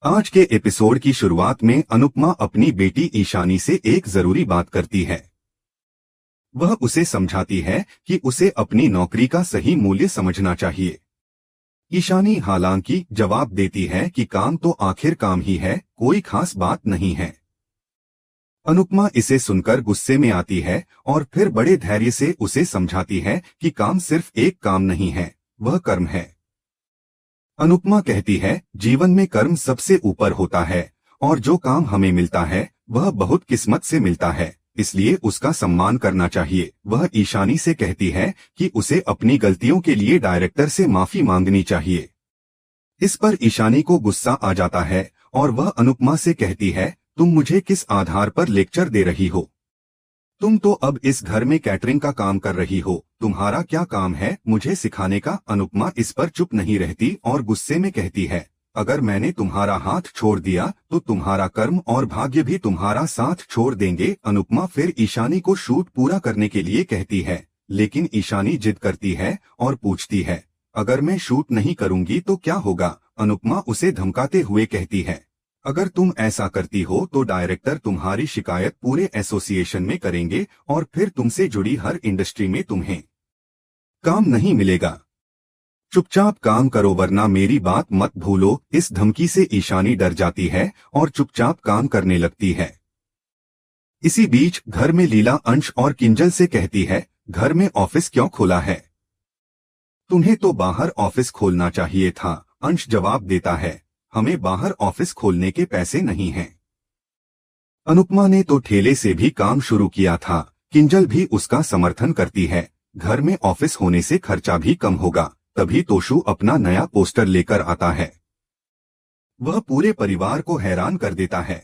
आज के एपिसोड की शुरुआत में अनुपमा अपनी बेटी ईशानी से एक जरूरी बात करती है। वह उसे समझाती है कि उसे अपनी नौकरी का सही मूल्य समझना चाहिए। ईशानी हालांकि जवाब देती है कि काम तो आखिर काम ही है, कोई खास बात नहीं है। अनुपमा इसे सुनकर गुस्से में आती है और फिर बड़े धैर्य से उसे समझाती है कि काम सिर्फ एक काम नहीं है, वह कर्म है। अनुपमा कहती है, जीवन में कर्म सबसे ऊपर होता है और जो काम हमें मिलता है वह बहुत किस्मत से मिलता है, इसलिए उसका सम्मान करना चाहिए। वह ईशानी से कहती है कि उसे अपनी गलतियों के लिए डायरेक्टर से माफी मांगनी चाहिए। इस पर ईशानी को गुस्सा आ जाता है और वह अनुपमा से कहती है, तुम मुझे किस आधार पर लेक्चर दे रही हो? तुम तो अब इस घर में कैटरिंग का काम कर रही हो, तुम्हारा क्या काम है मुझे सिखाने का? अनुपमा इस पर चुप नहीं रहती और गुस्से में कहती है, अगर मैंने तुम्हारा हाथ छोड़ दिया तो तुम्हारा कर्म और भाग्य भी तुम्हारा साथ छोड़ देंगे। अनुपमा फिर ईशानी को शूट पूरा करने के लिए कहती है, लेकिन ईशानी जिद करती है और पूछती है, अगर मैं शूट नहीं करूंगी तो क्या होगा? अनुपमा उसे धमकाते हुए कहती है, अगर तुम ऐसा करती हो तो डायरेक्टर तुम्हारी शिकायत पूरे एसोसिएशन में करेंगे और फिर तुमसे जुड़ी हर इंडस्ट्री में तुम्हें काम नहीं मिलेगा। चुपचाप काम करो वरना मेरी बात मत भूलो। इस धमकी से ईशानी डर जाती है और चुपचाप काम करने लगती है। इसी बीच घर में लीला अंश और किंजल से कहती है, घर में ऑफिस क्यों खोला है? तुम्हें तो बाहर ऑफिस खोलना चाहिए था। अंश जवाब देता है, हमें बाहर ऑफिस खोलने के पैसे नहीं हैं। अनुपमा ने तो ठेले से भी काम शुरू किया था। किंजल भी उसका समर्थन करती है, घर में ऑफिस होने से खर्चा भी कम होगा। तभी तोशु अपना नया पोस्टर लेकर आता है। वह पूरे परिवार को हैरान कर देता है।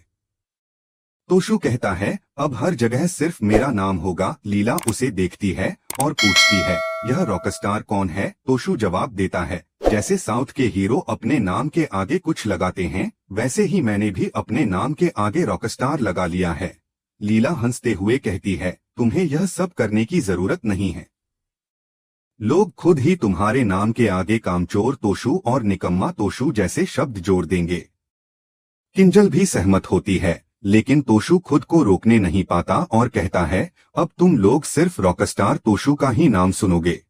तोशु कहता है, अब हर जगह सिर्फ मेरा नाम होगा। लीला उसे देखती है और पूछती है, यह रॉकस्टार कौन है? तोशु जवाब देता है, जैसे साउथ के हीरो अपने नाम के आगे कुछ लगाते हैं, वैसे ही मैंने भी अपने नाम के आगे रॉकस्टार लगा लिया है। लीला हंसते हुए कहती है, तुम्हें यह सब करने की जरूरत नहीं है, लोग खुद ही तुम्हारे नाम के आगे कामचोर तोशु और निकम्मा तोशु जैसे शब्द जोड़ देंगे। किंजल भी सहमत होती है, लेकिन तोशु खुद को रोकने नहीं पाता और कहता है, अब तुम लोग सिर्फ रॉकस्टार तोशु का ही नाम सुनोगे।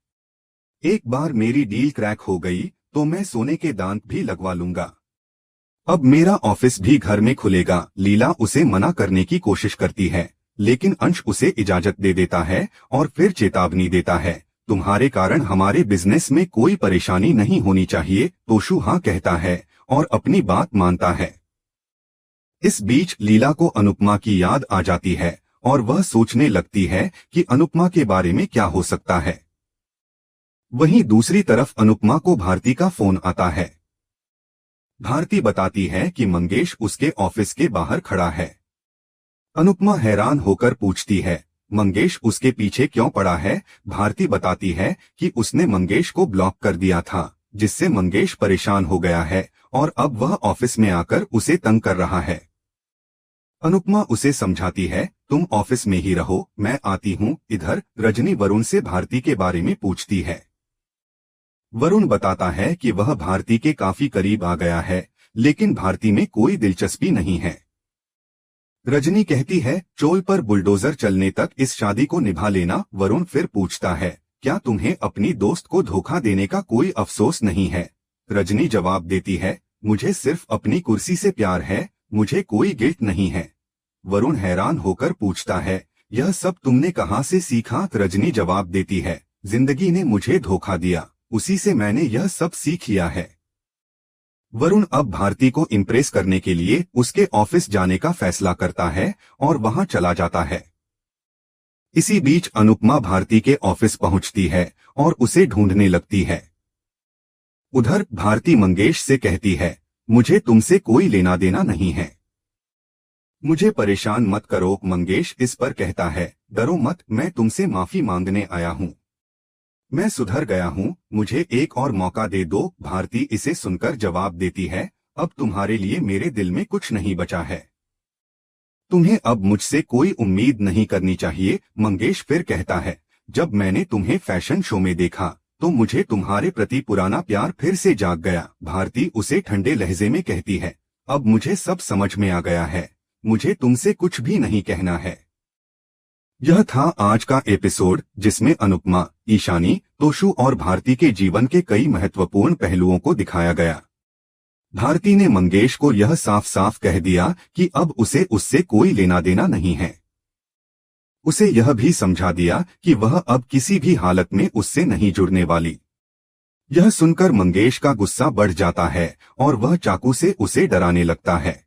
एक बार मेरी डील क्रैक हो गई तो मैं सोने के दांत भी लगवा लूंगा। अब मेरा ऑफिस भी घर में खुलेगा। लीला उसे मना करने की कोशिश करती है, लेकिन अंश उसे इजाजत दे देता है और फिर चेतावनी देता है, तुम्हारे कारण हमारे बिजनेस में कोई परेशानी नहीं होनी चाहिए। तोशु हाँ कहता है और अपनी बात मानता है। इस बीच लीला को अनुपमा की याद आ जाती है और वह सोचने लगती है कि अनुपमा के बारे में क्या हो सकता है। वहीं दूसरी तरफ अनुपमा को भारती का फोन आता है। भारती बताती है कि मंगेश उसके ऑफिस के बाहर खड़ा है। अनुपमा हैरान होकर पूछती है, मंगेश उसके पीछे क्यों पड़ा है? भारती बताती है कि उसने मंगेश को ब्लॉक कर दिया था, जिससे मंगेश परेशान हो गया है और अब वह ऑफिस में आकर उसे तंग कर रहा है। अनुपमा उसे समझाती है, तुम ऑफिस में ही रहो, मैं आती हूँ। इधर रजनी वरुण से भारती के बारे में पूछती है। वरुण बताता है कि वह भारती के काफी करीब आ गया है, लेकिन भारती में कोई दिलचस्पी नहीं है। रजनी कहती है, चोल पर बुलडोजर चलने तक इस शादी को निभा लेना। वरुण फिर पूछता है, क्या तुम्हें अपनी दोस्त को धोखा देने का कोई अफसोस नहीं है? रजनी जवाब देती है, मुझे सिर्फ अपनी कुर्सी से प्यार है, मुझे कोई गिल्ट नहीं है। वरुण हैरान होकर पूछता है, यह सब तुमने कहाँ से सीखा? रजनी जवाब देती है, जिंदगी ने मुझे धोखा दिया, उसी से मैंने यह सब सीख लिया है। वरुण अब भारती को इम्प्रेस करने के लिए उसके ऑफिस जाने का फैसला करता है और वहां चला जाता है। इसी बीच अनुपमा भारती के ऑफिस पहुंचती है और उसे ढूंढने लगती है। उधर भारती मंगेश से कहती है, मुझे तुमसे कोई लेना देना नहीं है, मुझे परेशान मत करो। मंगेश इस पर कहता है, डरो मत, मैं तुमसे माफी मांगने आया हूँ, मैं सुधर गया हूँ, मुझे एक और मौका दे दो। भारती इसे सुनकर जवाब देती है, अब तुम्हारे लिए मेरे दिल में कुछ नहीं बचा है, तुम्हें अब मुझसे कोई उम्मीद नहीं करनी चाहिए। मंगेश फिर कहता है, जब मैंने तुम्हें फैशन शो में देखा तो मुझे तुम्हारे प्रति पुराना प्यार फिर से जाग गया। भारती उसे ठंडे लहजे में कहती है, अब मुझे सब समझ में आ गया है। मुझे तुमसे कुछ भी नहीं कहना है। यह था आज का एपिसोड, जिसमें अनुपमा, ईशानी, तोशु और भारती के जीवन के कई महत्वपूर्ण पहलुओं को दिखाया गया। भारती ने मंगेश को यह साफ साफ कह दिया कि अब उसे उससे कोई लेना देना नहीं है। उसे यह भी समझा दिया कि वह अब किसी भी हालत में उससे नहीं जुड़ने वाली। यह सुनकर मंगेश का गुस्सा बढ़ जाता है और वह चाकू से उसे डराने लगता है।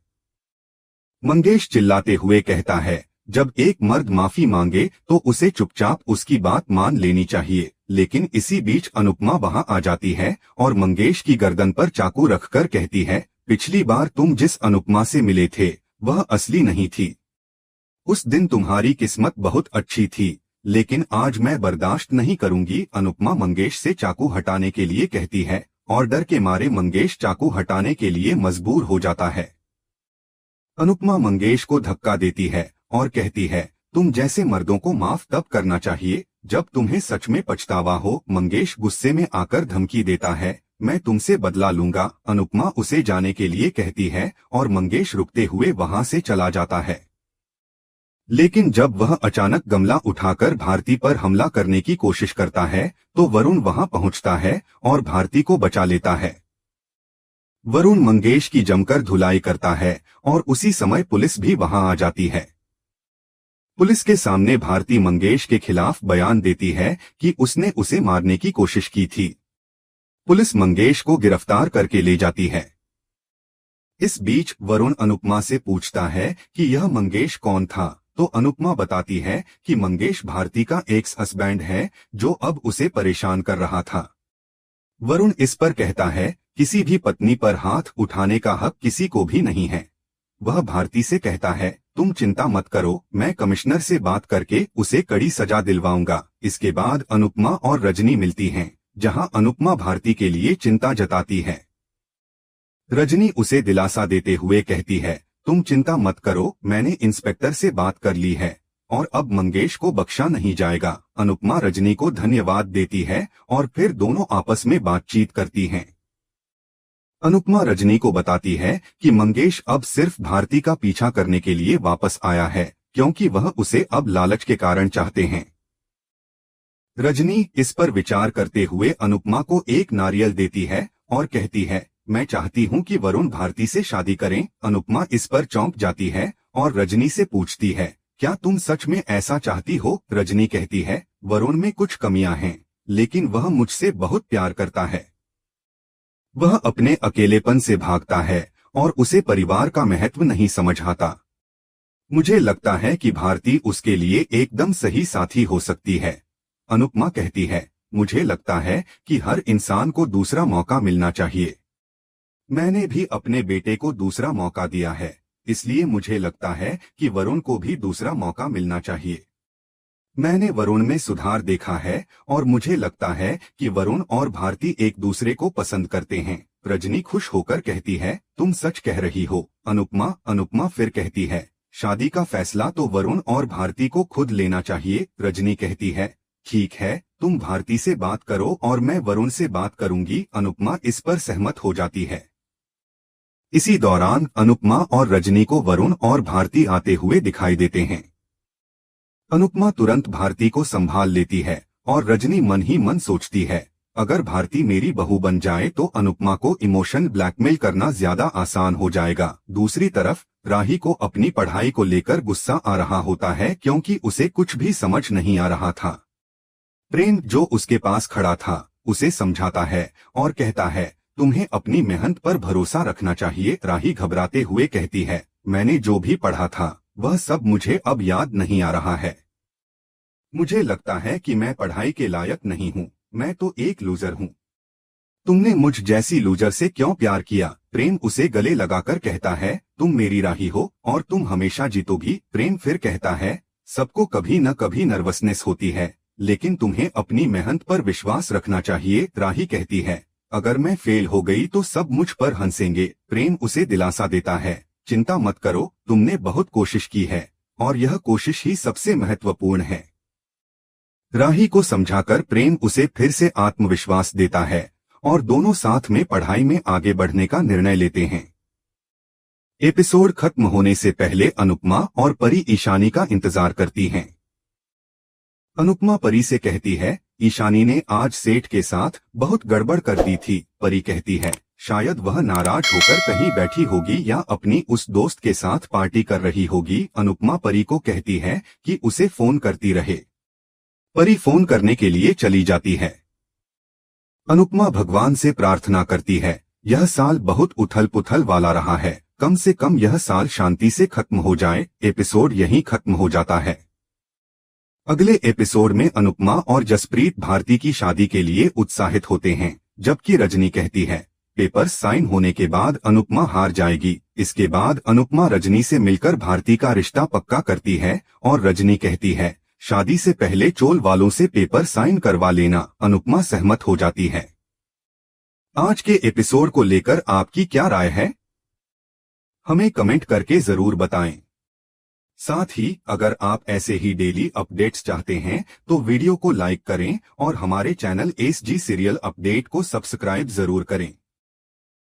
मंगेश चिल्लाते हुए कहता है, जब एक मर्द माफी मांगे तो उसे चुपचाप उसकी बात मान लेनी चाहिए। लेकिन इसी बीच अनुपमा वहां आ जाती है और मंगेश की गर्दन पर चाकू रखकर कहती है, पिछली बार तुम जिस अनुपमा से मिले थे वह असली नहीं थी। उस दिन तुम्हारी किस्मत बहुत अच्छी थी, लेकिन आज मैं बर्दाश्त नहीं करूंगी। अनुपमा मंगेश से चाकू हटाने के लिए कहती है और डर के मारे मंगेश चाकू हटाने के लिए मजबूर हो जाता है। अनुपमा मंगेश को धक्का देती है और कहती है, तुम जैसे मर्दों को माफ तब करना चाहिए जब तुम्हें सच में पछतावा हो। मंगेश गुस्से में आकर धमकी देता है, मैं तुमसे बदला लूंगा। अनुपमा उसे जाने के लिए कहती है और मंगेश रुकते हुए वहां से चला जाता है। लेकिन जब वह अचानक गमला उठाकर भारती पर हमला करने की कोशिश करता है तो वरुण वहां पहुंचता है और भारती को बचा लेता है। वरुण मंगेश की जमकर धुलाई करता है और उसी समय पुलिस भी वहां आ जाती है। पुलिस के सामने भारती मंगेश के खिलाफ बयान देती है कि उसने उसे मारने की कोशिश की थी। पुलिस मंगेश को गिरफ्तार करके ले जाती है। इस बीच वरुण अनुपमा से पूछता है कि यह मंगेश कौन था, तो अनुपमा बताती है कि मंगेश भारती का एक्स हस्बैंड है जो अब उसे परेशान कर रहा था। वरुण इस पर कहता है, किसी भी पत्नी पर हाथ उठाने का हक किसी को भी नहीं है। वह भारती से कहता है, तुम चिंता मत करो, मैं कमिश्नर से बात करके उसे कड़ी सजा दिलवाऊंगा। इसके बाद अनुपमा और रजनी मिलती हैं, जहां अनुपमा भारती के लिए चिंता जताती है। रजनी उसे दिलासा देते हुए कहती है, तुम चिंता मत करो, मैंने इंस्पेक्टर से बात कर ली है और अब मंगेश को बख्शा नहीं जाएगा। अनुपमा रजनी को धन्यवाद देती है और फिर दोनों आपस में बातचीत करती हैं। अनुपमा रजनी को बताती है कि मंगेश अब सिर्फ भारती का पीछा करने के लिए वापस आया है, क्योंकि वह उसे अब लालच के कारण चाहते हैं। रजनी इस पर विचार करते हुए अनुपमा को एक नारियल देती है और कहती है, मैं चाहती हूं कि वरुण भारती से शादी करें। अनुपमा इस पर चौंक जाती है और रजनी से पूछती है, क्या तुम सच में ऐसा चाहती हो? रजनी कहती है, वरुण में कुछ कमियां हैं, लेकिन वह मुझसे बहुत प्यार करता है। वह अपने अकेलेपन से भागता है और उसे परिवार का महत्व नहीं समझ आता। मुझे लगता है कि भारती उसके लिए एकदम सही साथी हो सकती है। अनुपमा कहती है, मुझे लगता है कि हर इंसान को दूसरा मौका मिलना चाहिए। मैंने भी अपने बेटे को दूसरा मौका दिया है, इसलिए मुझे लगता है कि वरुण को भी दूसरा मौका मिलना चाहिए। मैंने वरुण में सुधार देखा है और मुझे लगता है कि वरुण और भारती एक दूसरे को पसंद करते हैं। रजनी खुश होकर कहती है, तुम सच कह रही हो। अनुपमा फिर कहती है, शादी का फैसला तो वरुण और भारती को खुद लेना चाहिए। रजनी कहती है, ठीक है, तुम भारती से बात करो और मैं वरुण से बात करूंगी। अनुपमा इस पर सहमत हो जाती है। इसी दौरान अनुपमा और रजनी को वरुण और भारती आते हुए दिखाई देते हैं। अनुपमा तुरंत भारती को संभाल लेती है और रजनी मन ही मन सोचती है, अगर भारती मेरी बहू बन जाए तो अनुपमा को इमोशन ब्लैकमेल करना ज्यादा आसान हो जाएगा। दूसरी तरफ राही को अपनी पढ़ाई को लेकर गुस्सा आ रहा होता है, क्योंकि उसे कुछ भी समझ नहीं आ रहा था। प्रेम जो उसके पास खड़ा था उसे समझाता है और कहता है, तुम्हें अपनी मेहनत पर भरोसा रखना चाहिए। राही घबराते हुए कहती है, मैंने जो भी पढ़ा था वह सब मुझे अब याद नहीं आ रहा है। मुझे लगता है कि मैं पढ़ाई के लायक नहीं हूँ, मैं तो एक लूजर हूँ। तुमने मुझ जैसी लूजर से क्यों प्यार किया? प्रेम उसे गले लगाकर कहता है, तुम मेरी राही हो और तुम हमेशा जीतोगी। प्रेम फिर कहता है, सबको कभी न कभी नर्वसनेस होती है, लेकिन तुम्हें अपनी मेहनत पर विश्वास रखना चाहिए। राही कहती है, अगर मैं फेल हो गई तो सब मुझ पर हंसेंगे। प्रेम उसे दिलासा देता है, चिंता मत करो, तुमने बहुत कोशिश की है और यह कोशिश ही सबसे महत्वपूर्ण है। राही को समझाकर प्रेम उसे फिर से आत्मविश्वास देता है और दोनों साथ में पढ़ाई में आगे बढ़ने का निर्णय लेते हैं। एपिसोड खत्म होने से पहले अनुपमा और परी ईशानी का इंतजार करती हैं। अनुपमा परी से कहती है, ईशानी ने आज सेठ के साथ बहुत गड़बड़ कर दी थी। परी कहती है, शायद वह नाराज होकर कहीं बैठी होगी या अपनी उस दोस्त के साथ पार्टी कर रही होगी। अनुपमा परी को कहती है कि उसे फोन करती रहे। परी फोन करने के लिए चली जाती है। अनुपमा भगवान से प्रार्थना करती है, यह साल बहुत उथल पुथल वाला रहा है, कम से कम यह साल शांति से खत्म हो जाए। एपिसोड यहीं खत्म हो जाता है। अगले एपिसोड में अनुपमा और जसप्रीत भारती की शादी के लिए उत्साहित होते हैं, जबकि रजनी कहती है, पेपर साइन होने के बाद अनुपमा हार जाएगी। इसके बाद अनुपमा रजनी से मिलकर भारती का रिश्ता पक्का करती है और रजनी कहती है, शादी से पहले चोल वालों से पेपर साइन करवा लेना। अनुपमा सहमत हो जाती है। आज के एपिसोड को लेकर आपकी क्या राय है? हमें कमेंट करके जरूर बताएं। साथ ही अगर आप ऐसे ही डेली अपडेट्स चाहते हैं तो वीडियो को लाइक करें और हमारे चैनल SG सीरियल अपडेट को सब्सक्राइब जरूर करें।